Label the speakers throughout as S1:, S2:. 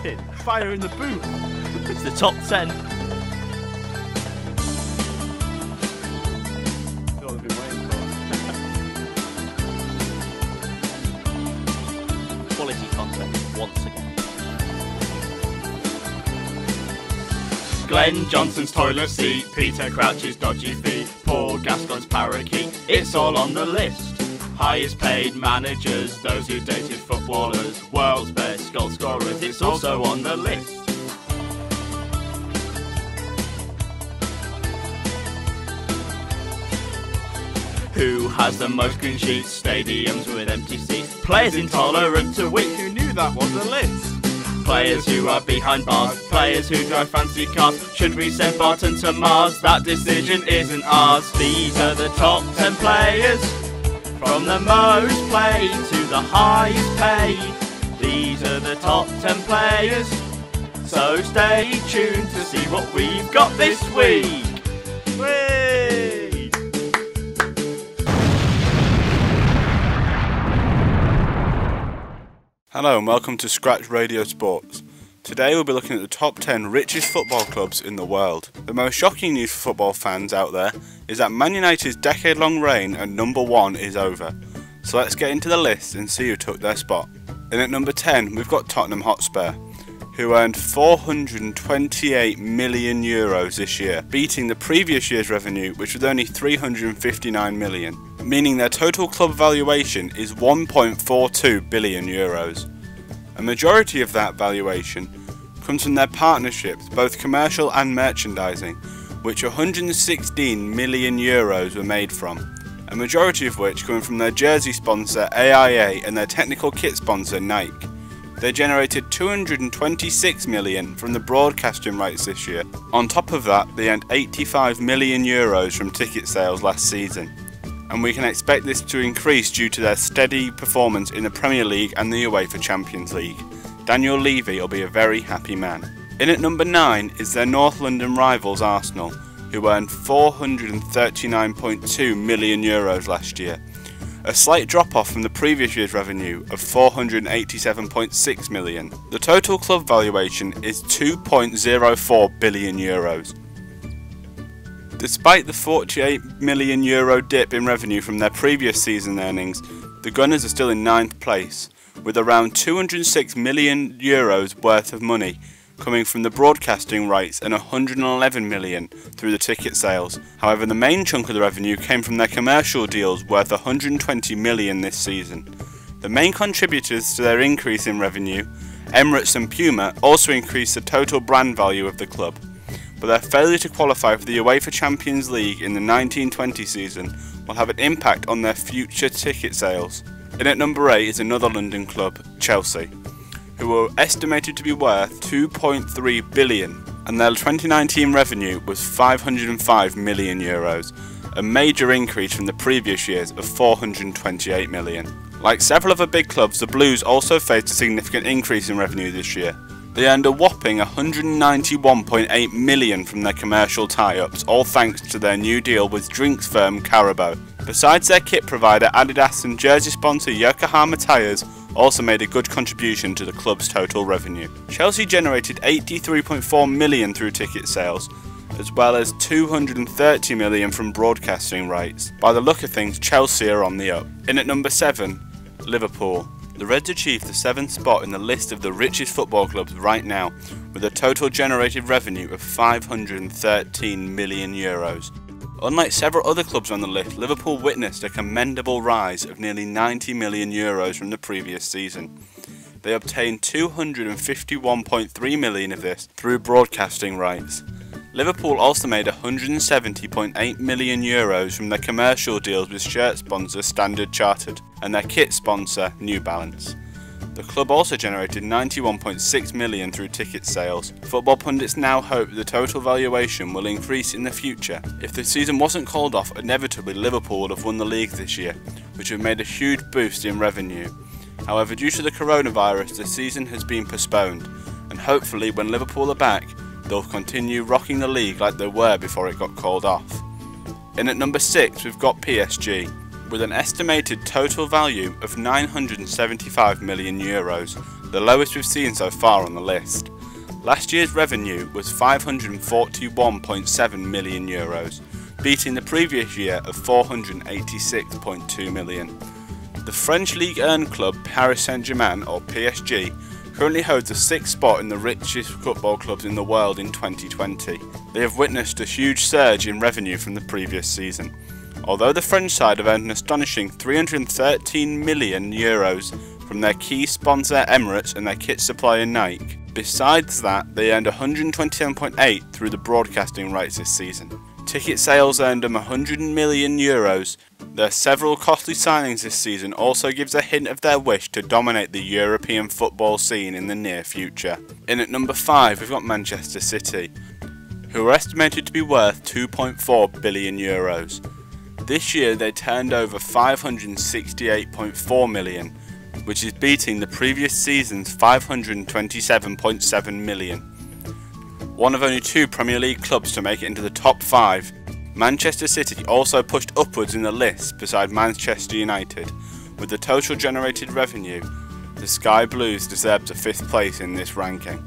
S1: shouting, fire in the booth. It's the top 10. That's all I've been waiting for. Quality content once again. Glenn Johnson's toilet seat, Peter Crouch's dodgy feet, Paul Gascoigne's parakeet, it's all on the list. Highest paid managers, those who dated footballers, world's best goal scorers, it's also on the list. Who has the most clean sheets, stadiums with empty seats, players intolerant to wit, who knew that was the list? Players who are behind bars, players who drive fancy cars. Should we send Barton to Mars? That decision isn't ours. These are the top 10 players, from the most played to the highest paid. These are the top 10 players, so stay tuned to see what we've got this week. Whee!
S2: Hello and welcome to Scratch Radio Sports. Today we'll be looking at the top 10 richest football clubs in the world. The most shocking news for football fans out there is that Man United's decade-long reign at number 1 is over. So let's get into the list and see who took their spot. In at number 10 we've got Tottenham Hotspur, who earned €428 million this year, beating the previous year's revenue, which was only €359 million, meaning their total club valuation is €1.42 billion. A majority of that valuation comes from their partnerships, both commercial and merchandising, which €116 million were made from, a majority of which coming from their jersey sponsor AIA and their technical kit sponsor Nike. They generated €226 million from the broadcasting rights this year. On top of that, they earned €85 million from ticket sales last season, and we can expect this to increase due to their steady performance in the Premier League and the UEFA Champions League. Daniel Levy will be a very happy man. In at number 9 is their North London rivals Arsenal, who earned €439.2 million last year. A slight drop-off from the previous year's revenue of €487.6 million. The total club valuation is €2.04 billion. Despite the €48 million dip in revenue from their previous season earnings, the Gunners are still in 9th place, with around €206 million worth of money coming from the broadcasting rights and €111 million through the ticket sales. However, the main chunk of the revenue came from their commercial deals worth €120 million this season. The main contributors to their increase in revenue, Emirates and Puma, also increased the total brand value of the club, but their failure to qualify for the UEFA Champions League in the 1920 season will have an impact on their future ticket sales. In at number 8 is another London club, Chelsea, who were estimated to be worth €2.3 billion, and their 2019 revenue was €505 million, a major increase from the previous years of €428 million. Like several other big clubs, the Blues also faced a significant increase in revenue this year. They earned a whopping €191.8 million from their commercial tie-ups, all thanks to their new deal with drinks firm Carabao. Besides their kit provider Adidas and jersey sponsor Yokohama Tires also made a good contribution to the club's total revenue. Chelsea generated €83.4 million through ticket sales, as well as €230 million from broadcasting rights. By the look of things, Chelsea are on the up. In at number 7, Liverpool. The Reds achieved the 7th spot in the list of the richest football clubs right now, with a total generated revenue of €513 million. Unlike several other clubs on the list, Liverpool witnessed a commendable rise of nearly €90 million from the previous season. They obtained €251.3 million of this through broadcasting rights. Liverpool also made €170.8 million from their commercial deals with shirt sponsor Standard Chartered and their kit sponsor New Balance. The club also generated €91.6 million through ticket sales. Football pundits now hope the total valuation will increase in the future. If the season wasn't called off, inevitably Liverpool would have won the league this year, which would have made a huge boost in revenue. However, due to the coronavirus, the season has been postponed, and hopefully when Liverpool are back, they'll continue rocking the league like they were before it got called off. In at number 6 we've got PSG. With an estimated total value of €975 million, the lowest we've seen so far on the list. Last year's revenue was €541.7 million, beating the previous year of €486.2 million. The French Ligue 1 club Paris Saint-Germain, or PSG, currently holds the 6th spot in the richest football clubs in the world in 2020. They have witnessed a huge surge in revenue from the previous season. Although the French side have earned an astonishing €313 million from their key sponsor Emirates and their kit supplier Nike. Besides that, they earned €127.8 through the broadcasting rights this season. Ticket sales earned them €100 million. Their several costly signings this season also gives a hint of their wish to dominate the European football scene in the near future. In at number 5 we've got Manchester City, who are estimated to be worth €2.4 billion. This year they turned over €568.4 million, which is beating the previous season's €527.7 million. One of only 2 Premier League clubs to make it into the top 5, Manchester City also pushed upwards in the list beside Manchester United. With the total generated revenue, the Sky Blues deserves a 5th place in this ranking.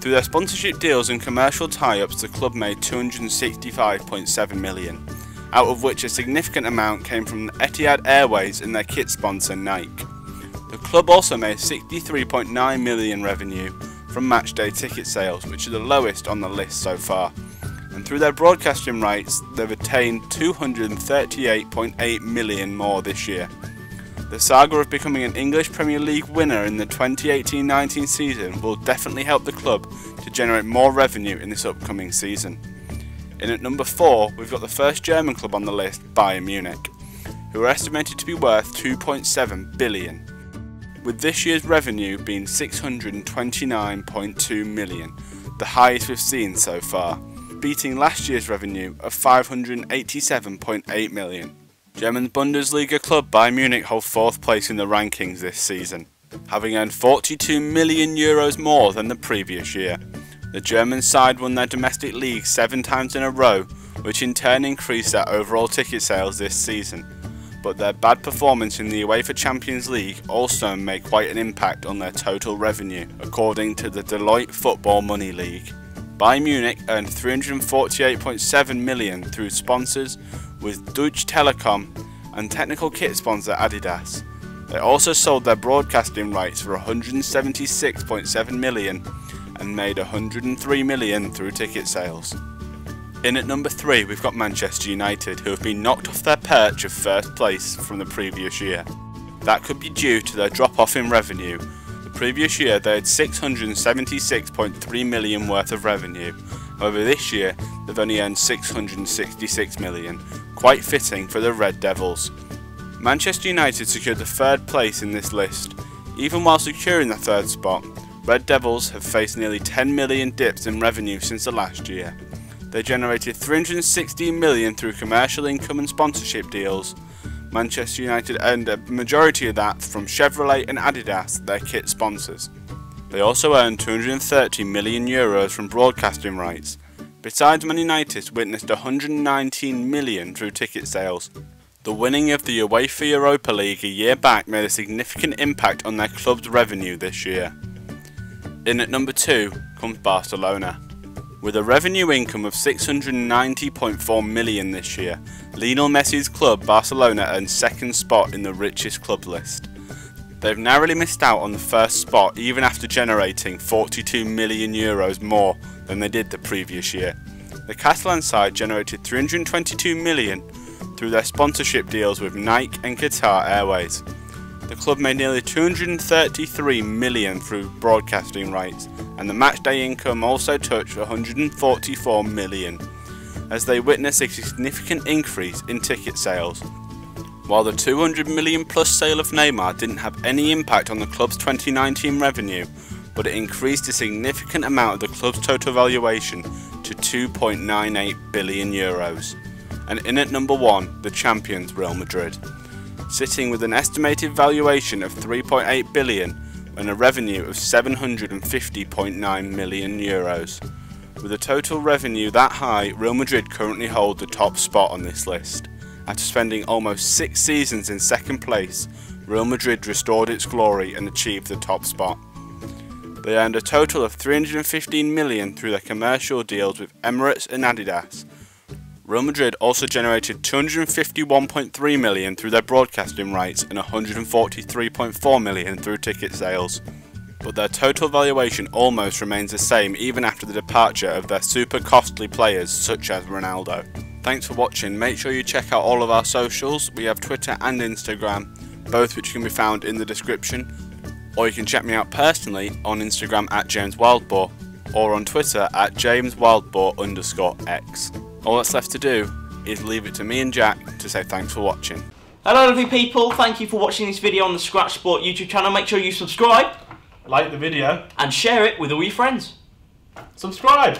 S2: Through their sponsorship deals and commercial tie-ups, the club made €265.7 million, out of which a significant amount came from Etihad Airways and their kit sponsor Nike. The club also made €63.9 million revenue from matchday ticket sales, which are the lowest on the list so far. And through their broadcasting rights, they've attained €238.8 million more this year. The saga of becoming an English Premier League winner in the 2018-19 season will definitely help the club to generate more revenue in this upcoming season. In at number 4, we've got the first German club on the list, Bayern Munich, who are estimated to be worth €2.7 billion, with this year's revenue being €629.2 million, the highest we've seen so far, beating last year's revenue of €587.8 million. German Bundesliga club Bayern Munich hold 4th place in the rankings this season, having earned €42 million more than the previous year. The German side won their domestic league 7 times in a row, which in turn increased their overall ticket sales this season. But their bad performance in the UEFA Champions League also made quite an impact on their total revenue, according to the Deloitte Football Money League. Bayern Munich earned €348.7 million through sponsors with Deutsche Telekom and technical kit sponsor Adidas. They also sold their broadcasting rights for €176.7 million and made €103 million through ticket sales. In at number 3 we've got Manchester United, who have been knocked off their perch of 1st place from the previous year. That could be due to their drop off in revenue. The previous year they had €676.3 million worth of revenue, however this year they've only earned €666 million, quite fitting for the Red Devils. Manchester United secured the 3rd place in this list. Even while securing the 3rd spot, Red Devils have faced nearly 10 million dips in revenue since the last year. They generated $316 million through commercial income and sponsorship deals. Manchester United earned a majority of that from Chevrolet and Adidas, their kit sponsors. They also earned €230 million from broadcasting rights. Besides, Man United witnessed $119 million through ticket sales. The winning of the UEFA Europa League a year back made a significant impact on their club's revenue this year. In at number 2 comes Barcelona. With a revenue income of €690.4 million this year, Lionel Messi's club Barcelona earned 2nd spot in the richest club list. They've narrowly missed out on the 1st spot even after generating €42 million more than they did the previous year. The Catalan side generated €322 million through their sponsorship deals with Nike and Qatar Airways. The club made nearly €233 million through broadcasting rights, and the matchday income also touched €144 million, as they witnessed a significant increase in ticket sales. While the €200 million plus sale of Neymar didn't have any impact on the club's 2019 revenue, but it increased a significant amount of the club's total valuation to €2.98 billion. And in at number 1, the champions Real Madrid, sitting with an estimated valuation of €3.8 billion and a revenue of €750.9 million. With a total revenue that high, Real Madrid currently hold the top spot on this list. After spending almost 6 seasons in 2nd place, Real Madrid restored its glory and achieved the top spot. They earned a total of 315 million through their commercial deals with Emirates and Adidas. Real Madrid also generated 251.3 million through their broadcasting rights and 143.4 million through ticket sales. But their total valuation almost remains the same even after the departure of their super costly players such as Ronaldo. Thanks for watching. Make sure you check out all of our socials. We have Twitter and Instagram, both which can be found in the description. Or you can check me out personally on Instagram at JamesWildboar or on Twitter at JamesWildboar_X. All that's left to do is leave it to me and Jack to say thanks for watching.
S1: Hello lovely people, thank you for watching this video on the Scratch Sport YouTube channel. Make sure you subscribe,
S3: like the video,
S1: and share it with all your friends.
S3: subscribe.